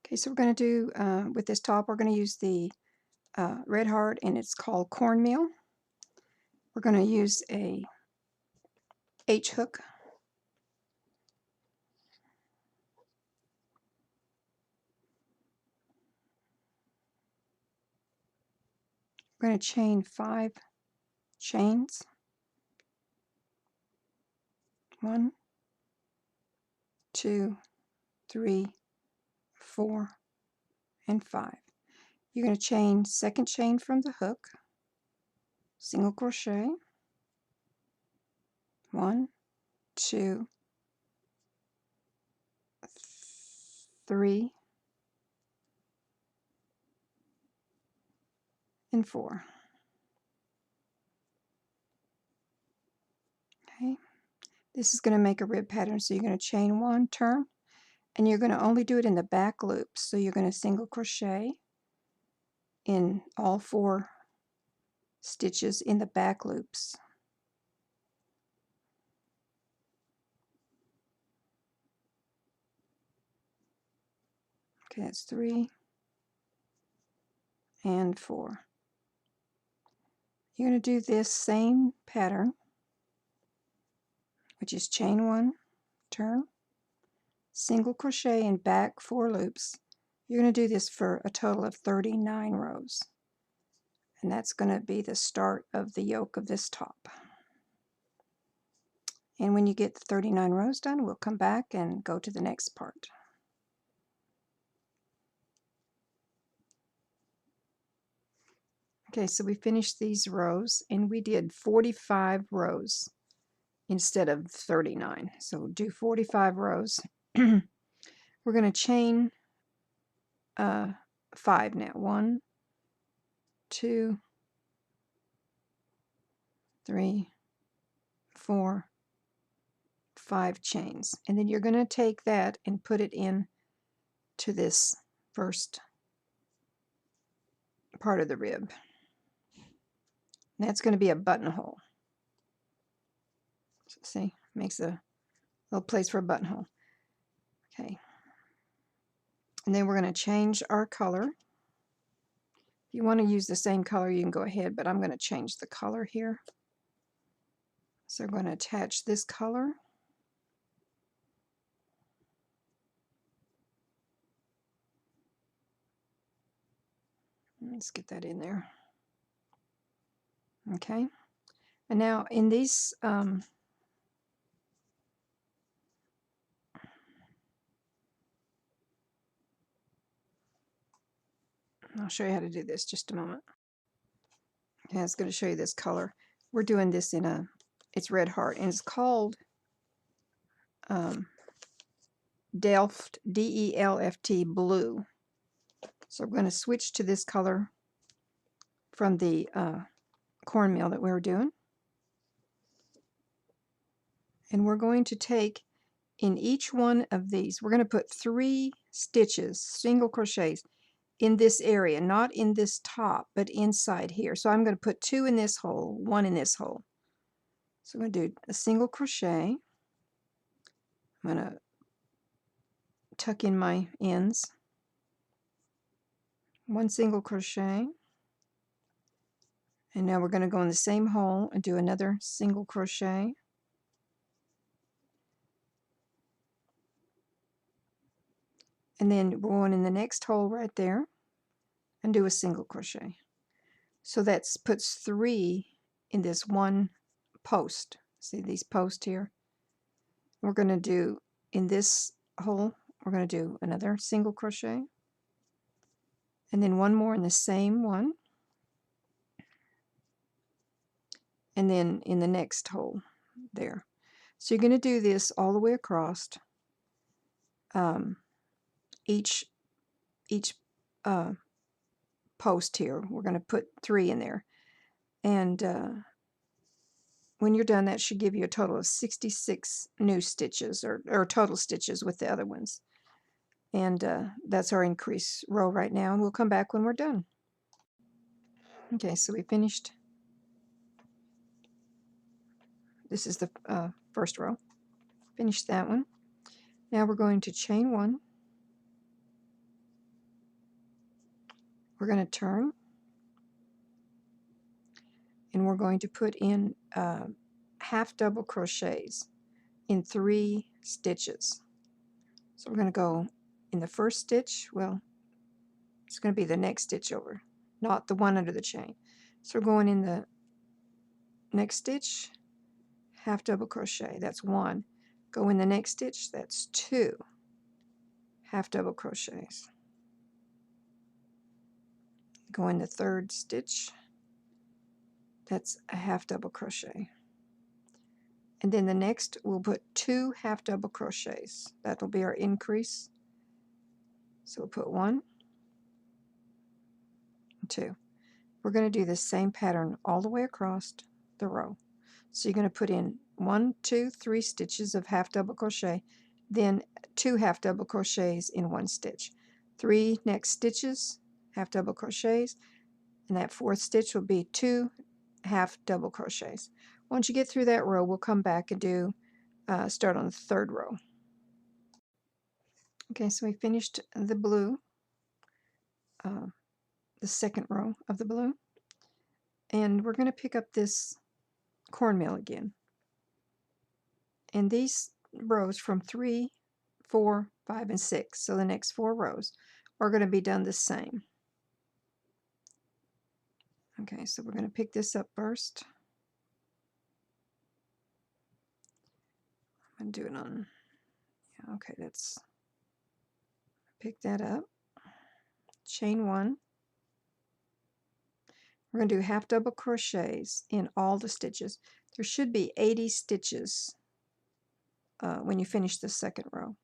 Okay, so we're going to do, with this top, we're going to use the red heart, and it's called Cornmeal. We're going to use a H hook. We're going to chain 5 chains. 1, 2, 3, 4, and 5. You're going to chain second chain from the hook, single crochet, 1, 2, 3, and 4. Okay, this is going to make a rib pattern, so you're going to chain 1, turn, and you're going to only do it in the back loops. So you're going to single crochet in all 4 stitches in the back loops. Okay, that's 3 and 4. You're going to do this same pattern, which is chain 1, turn, single crochet in back 4 loops. You're going to do this for a total of 39 rows. And that's going to be the start of the yoke of this top. And when you get the 39 rows done, we'll come back and go to the next part. Okay, so we finished these rows, and we did 45 rows instead of 39. So do 45 rows. We're going to chain 5 now. 1, 2, 3, 4, 5 chains. And then you're going to take that and put it in to this first part of the rib. And that's going to be a buttonhole. So see, makes a little place for a buttonhole. Okay. And then we're going to change our color. If you want to use the same color, you can go ahead, but I'm going to change the color here. So we're going to attach this color. Let's get that in there. Okay. And now in these, I'll show you how to do this just a moment. Okay, I was going to show you this color. We're doing this in it's red heart, and it's called Delft, D-E-L-F-T, blue. So we're going to switch to this color from the cornmeal that we were doing. And we're going to take in each one of these, we're going to put 3 stitches, single crochets, in this area, not in this top, but inside here. So I'm going to put 2 in this hole, 1 in this hole. So I'm going to do a single crochet. I'm going to tuck in my ends, 1 single crochet, and now we're going to go in the same hole and do another single crochet. And then we're going in the next hole right there and do a single crochet. So that puts 3 in this one post. See these posts here? We're going to do in this hole, we're going to do another single crochet, and then 1 more in the same one, and then in the next hole there. So you're going to do this all the way across. Each post here, we're going to put 3 in there, and when you're done, that should give you a total of 66 new stitches, or total stitches with the other ones. And that's our increase row right now, and we'll come back when we're done. Okay, so we finished. This is the first row. Finished that one. Now we're going to chain 1, we're going to turn, and we're going to put in half double crochets in 3 stitches. So we're going to go in the first stitch. Well, it's going to be the next stitch over, not the one under the chain. So we're going in the next stitch, half double crochet, that's 1. Go in the next stitch, that's 2 half double crochets. Go in the third stitch, that's a half double crochet. And then the next we'll put 2 half double crochets. That'll be our increase. So we'll put 1 and 2. We're going to do the same pattern all the way across the row. So you're going to put in 1, 2, 3 stitches of half double crochet, then 2 half double crochets in 1 stitch. 3 next stitches, half double crochets, and that 4th stitch will be 2 half double crochets. Once you get through that row, we'll come back and do start on the 3rd row. Okay, so we finished the blue, the 2nd row of the blue, and we're going to pick up this cornmeal again. And these rows from 3, 4, 5, and 6, so the next 4 rows are going to be done the same. Okay, so we're going to pick this up first. I'm going to do it on, yeah, okay, that's, pick that up, chain 1. We're going to do half double crochets in all the stitches. There should be 80 stitches when you finish the 2nd row.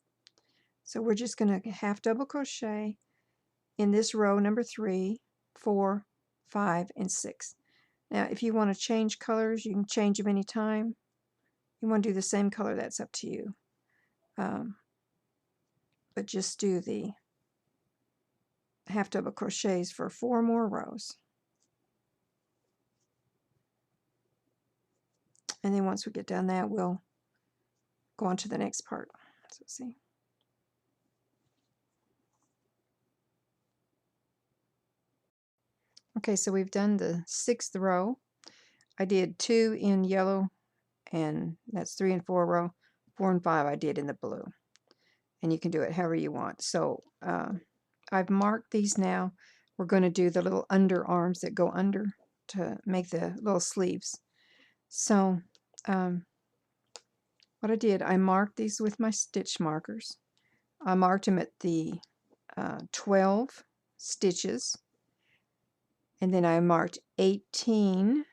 So we're just going to half double crochet in this row number 3, 4, 5, and 6. Now if you want to change colors, you can change them anytime. You want to do the same color, that's up to you. But just do the half double crochets for 4 more rows. And then once we get done that, we'll go on to the next part. So see. Okay, so we've done the 6th row. I did 2 in yellow, and that's 3 and 4 row. 4 and 5 I did in the blue. And you can do it however you want. So I've marked these now. We're going to do the little underarms that go under to make the little sleeves. So what I did, I marked these with my stitch markers. I marked them at the 12 stitches, and then I marked 18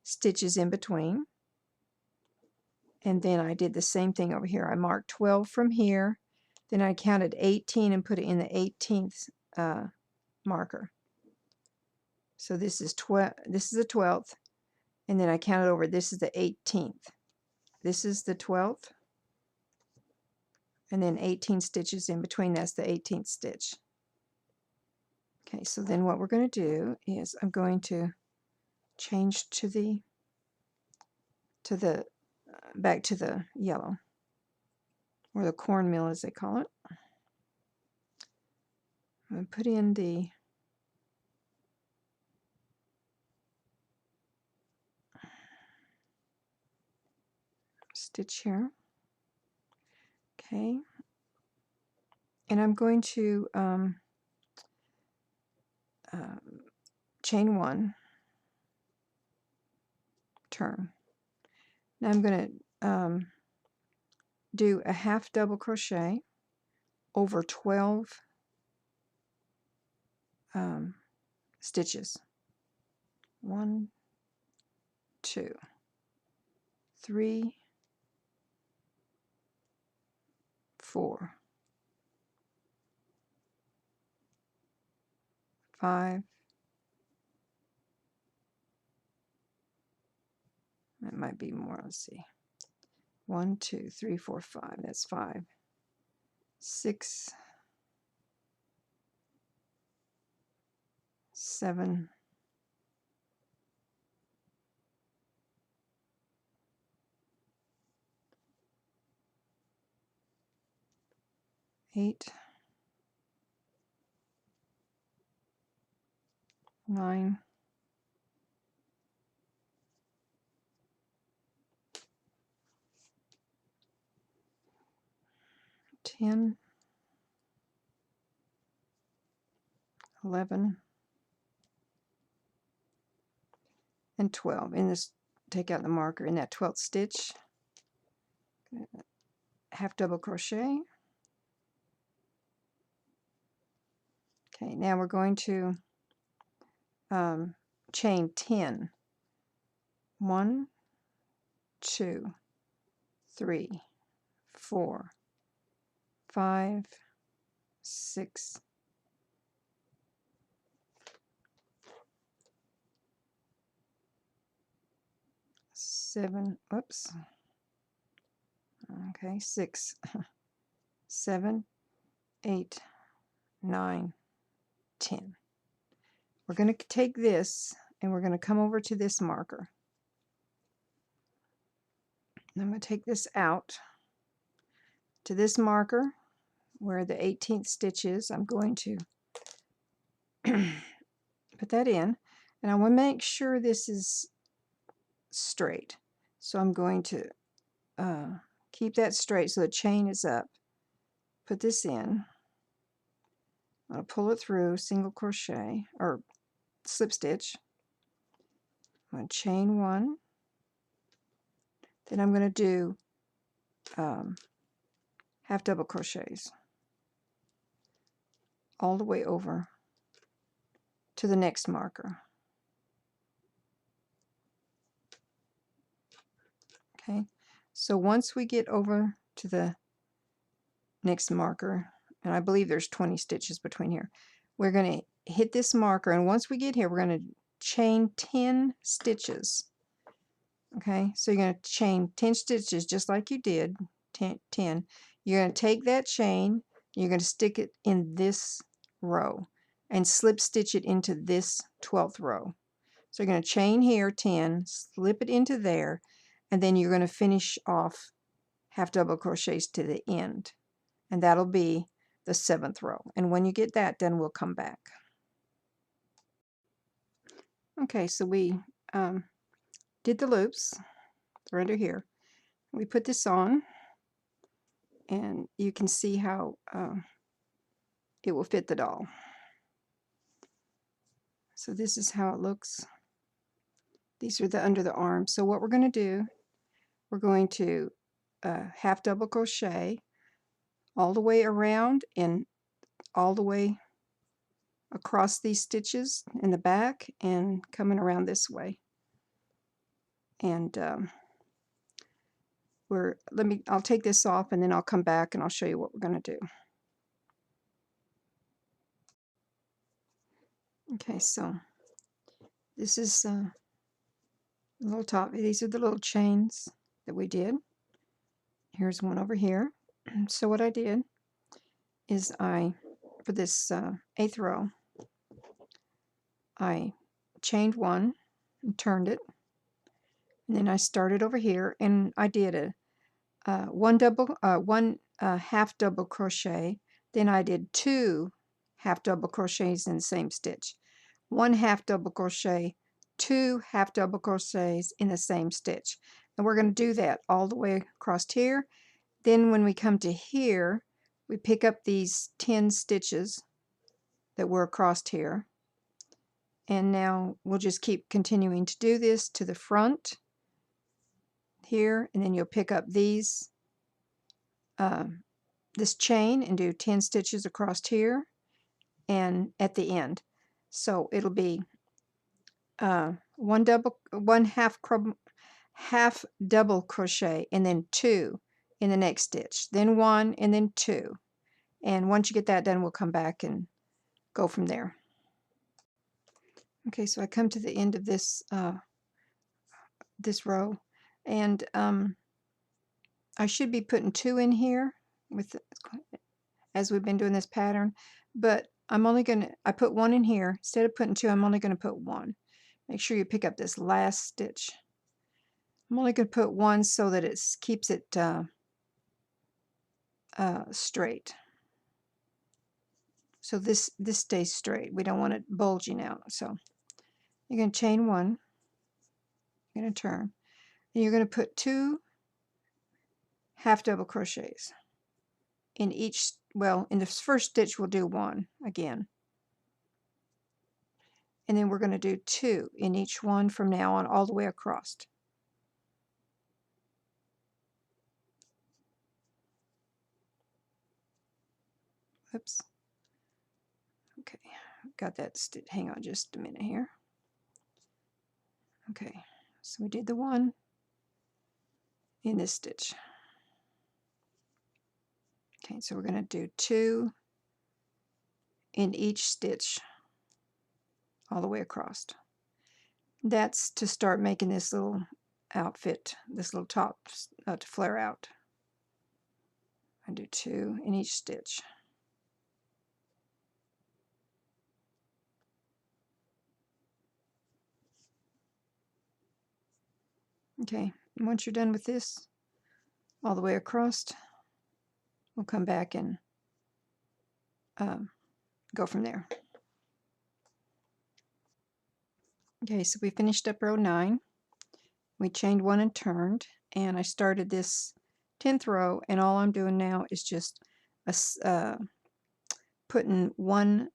stitches in between, and then I did the same thing over here. I marked 12 from here, then I counted 18 and put it in the 18th marker. So this is the 12th, and then I counted over, this is the 18th. This is the 12th, and then 18 stitches in between, that's the 18th stitch. Okay, so then what we're going to do is I'm going to change to the back to the yellow, or the cornmeal as they call it. I'm going to put in the stitch here. Okay, and I'm going to chain 1, turn. Now I'm going to do a half double crochet over 12 stitches. 1, 2, 3, 4, 5. That might be more. Let's see. 1, 2, 3, 4, 5. That's 5. 6, 7, 8, 9, 10, 11, and 12. In this, take out the marker in that 12th stitch, half double crochet. Okay, now we're going to chain 10. 1, 2, 3, 4, 5, 6, 7, oops, okay, 6, 7, 8, 9, 10. We're going to take this and we're going to come over to this marker. I'm going to take this out to this marker where the 18th stitch is. I'm going to put that in, and I want to make sure this is straight. So I'm going to keep that straight so the chain is up. Put this in. I'm going to pull it through, single crochet or slip stitch. I'm going to chain 1. Then I'm going to do half double crochets all the way over to the next marker. Okay, so once we get over to the next marker, and I believe there's 20 stitches between here, we're going to hit this marker, and once we get here we're going to chain 10 stitches. Okay, so you're going to chain 10 stitches just like you did, 10. You're going to take that chain, you're going to stick it in this row and slip stitch it into this 12th row. So you're going to chain here 10, slip it into there, and then you're going to finish off half double crochets to the end, and that'll be the 7th row. And when you get that done, we'll come back. Okay, so we did the loops. They're under here. We put this on, and you can see how it will fit the doll. So this is how it looks. These are the under the arms. So what we're going to do, we're going to half double crochet all the way around and all the way across these stitches in the back and coming around this way. And I'll take this off and then I'll come back and I'll show you what we're going to do. Okay, so this is a little top. These are the little chains that we did. Here's one over here. So what I did is for this 8th row, I chained 1 and turned it, and then I started over here and I did one half double crochet. Then I did 2 half double crochets in the same stitch, 1 half double crochet, 2 half double crochets in the same stitch, and we're going to do that all the way across here. Then when we come to here, we pick up these 10 stitches that were across here, and now we'll just keep continuing to do this to the front here, and then you'll pick up these this chain and do 10 stitches across here and at the end. So it'll be one half double crochet and then 2 in the next stitch, then 1 and then 2, and once you get that done we'll come back and go from there. Okay, so I come to the end of this this row, and I should be putting 2 in here as we've been doing this pattern, but I put 1 in here. Instead of putting 2, I'm only going to put 1. Make sure you pick up this last stitch. I'm only going to put 1 so that it keeps it straight. So this stays straight. We don't want it bulging out. So You're going to chain 1, you're going to turn, and you're going to put 2 half double crochets in each, well, in the first stitch we'll do 1 again, and then we're going to do 2 in each one from now on all the way across. Oops. Okay, got that stitch. Hang on just a minute here. Okay, so we did the 1 in this stitch. Okay, so we're going to do 2 in each stitch all the way across. That's to start making this little outfit, this little top to flare out. I do 2 in each stitch. Okay, and once you're done with this all the way across, we'll come back and go from there. Okay, so we finished up row 9. We chained 1 and turned, and I started this 10th row, and all I'm doing now is just putting 1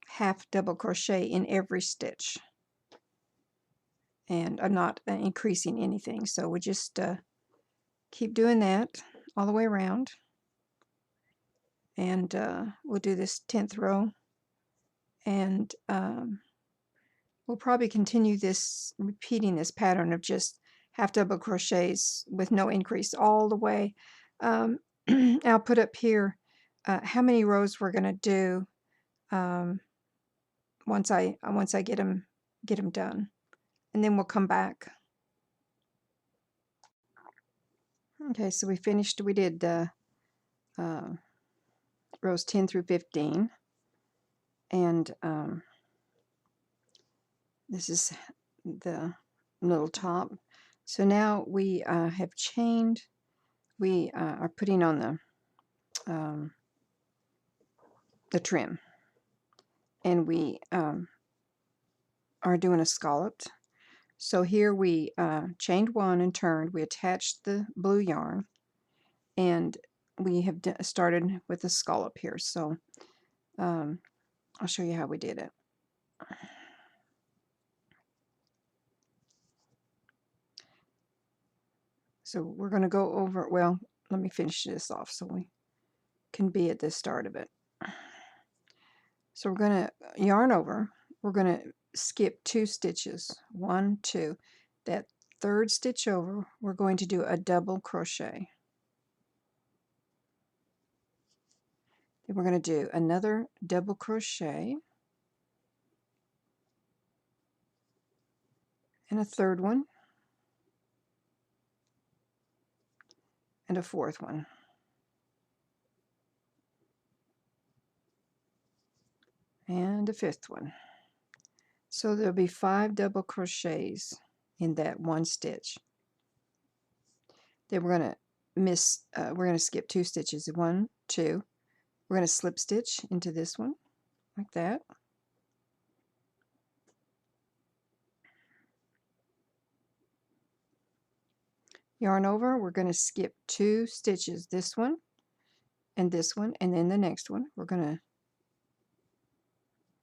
half double crochet in every stitch, and I'm not increasing anything, so we just keep doing that all the way around, and we'll do this 10th row, and we'll probably continue this, repeating this pattern of just half double crochets with no increase all the way. I'll put up here how many rows we're going to do once I get them done, and then we'll come back. Okay, so we finished. We did rows 10 through 15, and this is the little top. So now we have chained. We are putting on the trim, and we are doing a scalloped. So here we chained 1 and turned. We attached the blue yarn, and we have started with the scallop here. So I'll show you how we did it. So we're going to go over, well, let me finish this off so we can be at the start of it. So we're going to yarn over. We're going to skip 2 stitches. 1, 2. That 3rd stitch over, we're going to do a double crochet. Then we're going to do another double crochet, and a 3rd one, and a 4th one. And a 5th one. So there'll be 5 double crochets in that 1 stitch. Then we're going to skip 2 stitches. 1, 2. We're going to slip stitch into this one like that. Yarn over. We're going to skip 2 stitches. This one, and then the next one. We're going to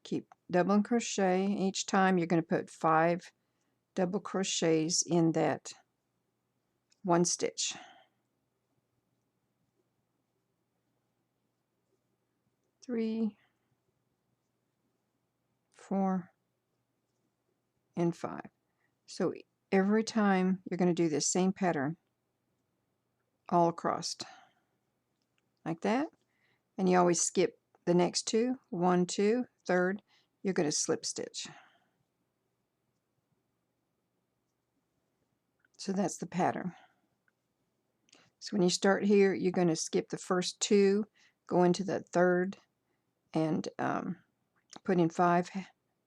keep double crochet. Each time you're going to put 5 double crochets in that 1 stitch. 3, 4, and 5. So every time you're going to do this same pattern all across like that, and you always skip the next 2. 1, 2, 3rd, you're going to slip stitch. So that's the pattern. So when you start here, you're going to skip the first 2, go into the 3rd, and put in 5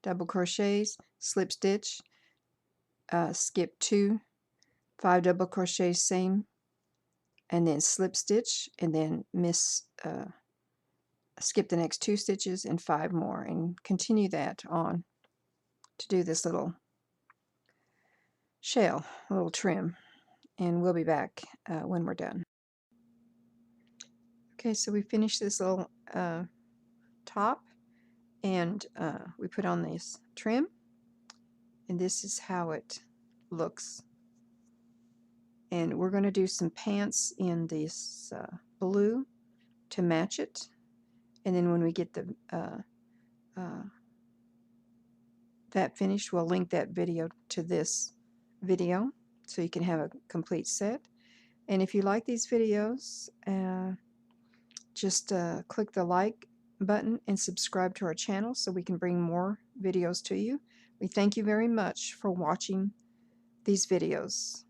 double crochets, slip stitch, skip 2, 5 double crochets, same, and then slip stitch, and then skip the next 2 stitches and 5 more, and continue that on to do this little shell, a little trim, and we'll be back when we're done. Okay, so we finished this little top, and we put on this trim, and this is how it looks. And we're going to do some pants in this blue to match it, and then when we get the that finished, we'll link that video to this video so you can have a complete set. And if you like these videos, just click the like button and subscribe to our channel so we can bring more videos to you. We thank you very much for watching these videos.